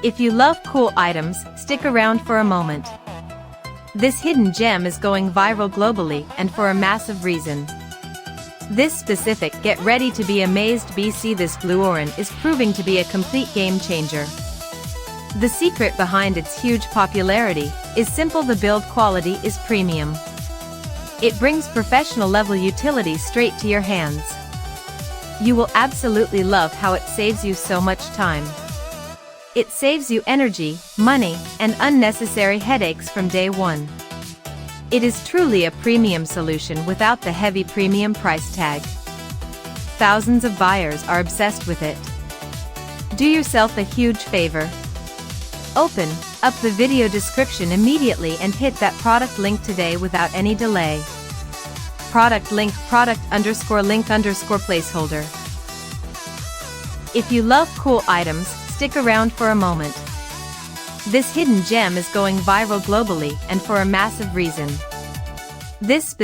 If you love cool items, stick around for a moment. This hidden gem is going viral globally and for a massive reason. This specific get ready to be amazed BC this blue oran is proving to be a complete game changer. The secret behind its huge popularity is simple. The build quality is premium. It brings professional level utility straight to your hands. You will absolutely love how it saves you so much time. It saves you energy, money, and unnecessary headaches from day one. It is truly a premium solution without the heavy premium price tag. Thousands of buyers are obsessed with it. Do yourself a huge favor. Open up the video description immediately and hit that product link today without any delay. Product link, product_link_ placeholder. If you love cool items, stick around for a moment. This hidden gem is going viral globally and for a massive reason. This